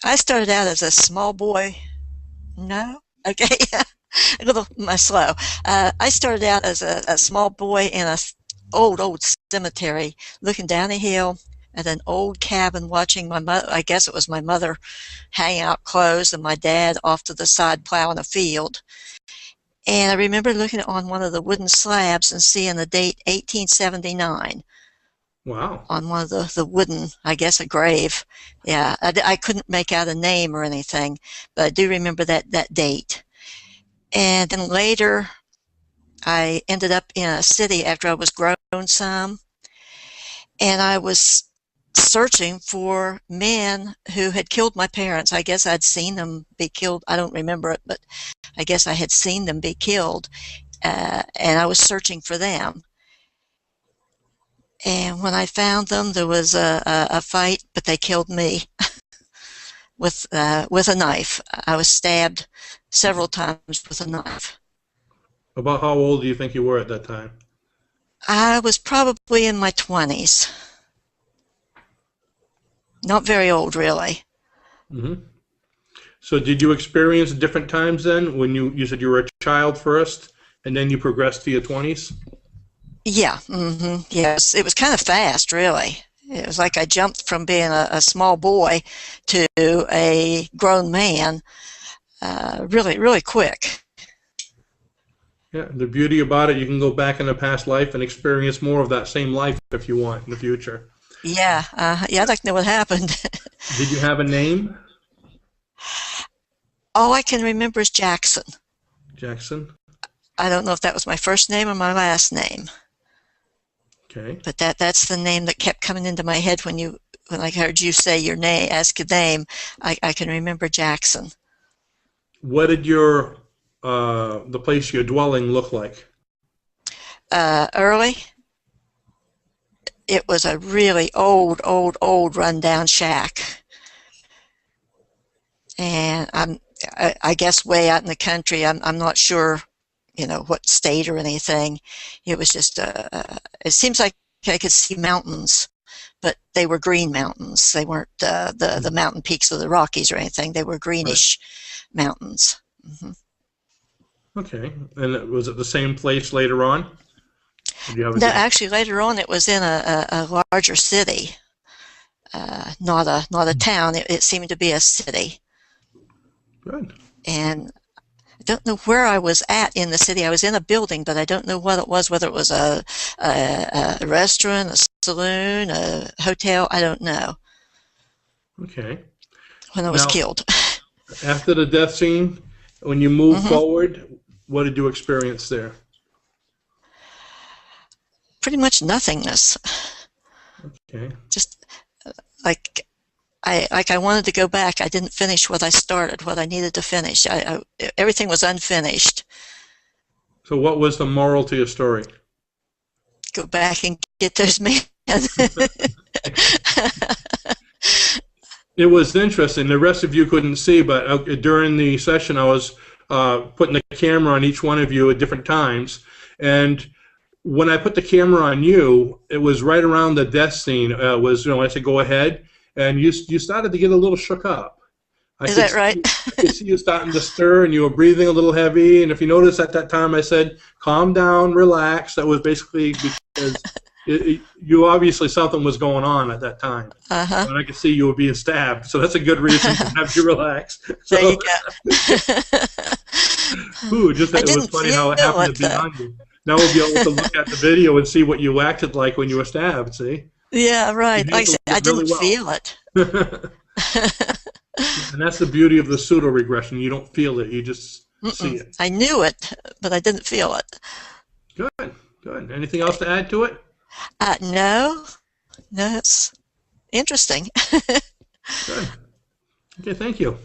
I started out as a small boy. No? Okay. A little slow. I started out as a small boy in a old cemetery, looking down a hill at an old cabin, watching my mother. I guess it was my mother hang out clothes and my dad off to the side plowing a field. And I remember looking on one of the wooden slabs and seeing the date 1879 Wow. on one of the wooden, I guess, a grave. Yeah, I couldn't make out a name or anything, but I do remember that date. And then later, I ended up in a city after I was grown some, and I was searching for men who had killed my parents. I guess I'd seen them be killed. I don't remember it, but I guess I had seen them be killed, and I was searching for them. And when I found them, there was a fight, but they killed me with a knife. I was stabbed several times with a knife. About how old do you think you were at that time? I was probably in my 20s. Not very old, really. Hmm. So did you experience different times then when you said you were a child first and then you progressed to your 20s? Yeah, yes. It was kind of fast, really. It was like I jumped from being a small boy to a grown man really, really quick. Yeah, the beauty about it, you can go back in a past life and experience more of that same life if you want in the future. Yeah, yeah, I'd like to know what happened. Did you have a name, All I can remember is Jackson. Jackson? I don't know if that was my first name or my last name, Okay. but that's the name that kept coming into my head when I heard you say your name, ask your name. I can remember Jackson. What did your the place you're dwelling look like? Early, it was a really old rundown shack, and I guess way out in the country. I'm not sure, what state or anything. It was just it seems like I could see mountains, but they were green mountains. They weren't the mountain peaks of the Rockies or anything. They were Right. greenish mountains. Hmm. Okay. And was it the same place later on? Or do you have a No, different? actually, later on, it was in a larger city, not a town. It seemed to be a city, Good. and I don't know where I was at in the city. I was in a building, but I don't know what it was, whether it was a restaurant, a saloon, a hotel. I don't know Okay. when I was Now, killed. after the death scene, when you moved Hmm. forward, what did you experience there? Pretty much nothingness. Okay. Just like I wanted to go back. I didn't finish what I started, what I needed to finish. Everything was unfinished. So what was the moral to your story? Go back and get those men. It was interesting. The rest of you couldn't see, but during the session, I was putting the camera on each one of you at different times. And when I put the camera on you, it was right around the death scene. I said go ahead, and you started to get a little shook up. I Is could that right? see, I could see you starting to stir, and you were breathing a little heavy. And if you notice at that time, I said, "Calm down, relax." That was basically because you obviously something was going on at that time, Uh-huh. and I could see you were being stabbed. So that's a good reason to have you relax. There So, you go. ooh, just I it was didn't funny feel how it happened to it be though. on you. Now we'll be able to look at the video and see what you acted like when you were stabbed. See, Yeah, you right. Like I handled said, I it really didn't well. feel it. And that's the beauty of the pseudo regression. You don't feel it; you just see Mm-mm. it. I knew it, but I didn't feel it. Good, good. Anything else to add to it? No, no, it's interesting. Good. Okay, thank you.